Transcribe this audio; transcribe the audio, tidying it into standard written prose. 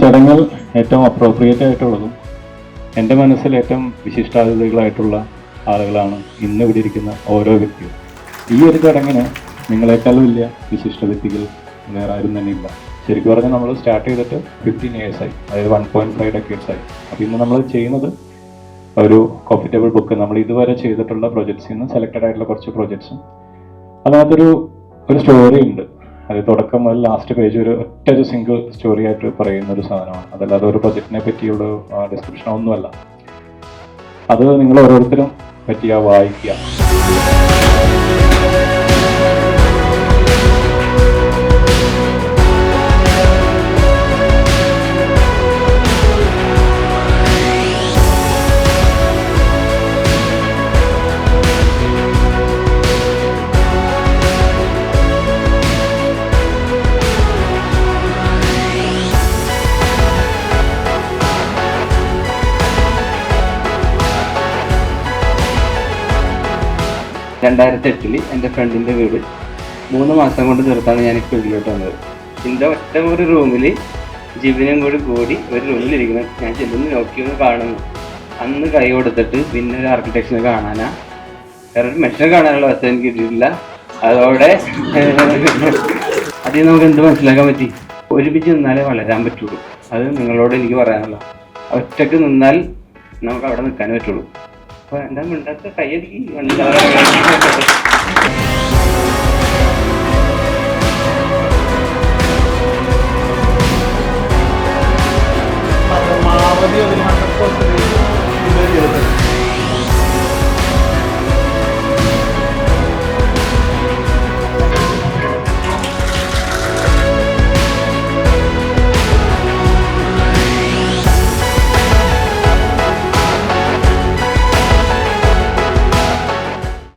ചടങ്ങിൽ ഏറ്റവും അപ്രോപ്രിയേറ്റ് ആയിട്ടുള്ളതും എൻ്റെ മനസ്സിൽ ഏറ്റവും വിശിഷ്ടാതിഥികളായിട്ടുള്ള ആളുകളാണ് ഇന്ന് ഇവിടെ ഇരിക്കുന്ന ഓരോ വ്യക്തിയും. ഈ ഒരു ചടങ്ങിന് നിങ്ങളെക്കാൾ വലിയ വിശിഷ്ടവ്യക്തികൾ വേറെ ആരും തന്നെ ഇല്ല. ശരിക്കും പറഞ്ഞാൽ നമ്മൾ സ്റ്റാർട്ട് ചെയ്തിട്ട് 15 years ആയി, അതായത് 1.5 decades ആയി. അപ്പോൾ ഇന്ന് നമ്മൾ ചെയ്യുന്നത് ഒരു കോഫി ടേബിൾ ബുക്ക്, നമ്മൾ ഇതുവരെ ചെയ്തിട്ടുള്ള പ്രൊജക്ട്സിൽ നിന്ന് സെലക്റ്റഡ് ആയിട്ടുള്ള കുറച്ച് പ്രൊജക്ട്സും അതിനകത്തൊരു സ്റ്റോറി ഉണ്ട്. അത് തുടക്കം മുതൽ ലാസ്റ്റ് പേജ് ഒരു സിംഗിൾ സ്റ്റോറി ആയിട്ട് പറയുന്ന ഒരു സാധനമാണ്. അതല്ലാതെ ഒരു പ്രൊജക്റ്റിനെ പറ്റിയുള്ള ഡിസ്ക്രിപ്ഷൻ ഒന്നുമല്ല. അത് നിങ്ങൾ ഓരോരുത്തരും പറ്റിയ വായിക്കുക. എൻ്റെ ഫ്രണ്ടിൻ്റെ വീട് 3 മാസം കൊണ്ട് തീർത്താണ് ഞാൻ ഇപ്പോൾ വീട്ടിലോട്ട് വന്നത്. എൻ്റെ ഒറ്റ ഒരു റൂമിൽ ജിബിനും കൂടി ഒരു റൂമിലിരിക്കണം. ഞാൻ ചെല്ലുന്ന നോക്കിയൊന്ന് കാണുന്നു. അന്ന് കൈ കൊടുത്തിട്ട് പിന്നെ ഒരു ആർക്കിടെക്ചറിനെ കാണാനാ, വേറെ ഒരു മനുഷ്യനെ കാണാനുള്ള അവസ്ഥ എനിക്ക് കിട്ടിയിട്ടില്ല. അതോടെ അതിൽ നമുക്ക് എന്ത് മനസ്സിലാക്കാൻ പറ്റി? ഒരുമിച്ച് നിന്നാലേ വളരാൻ പറ്റുള്ളൂ. അത് നിങ്ങളോട് എനിക്ക് പറയാനുള്ള, ഒറ്റക്ക് നിന്നാൽ നമുക്ക് അവിടെ നിൽക്കാനേ പറ്റുള്ളൂ. അപ്പോൾ എന്താ മിണ്ടാത്ത കൈയടിക്ക്.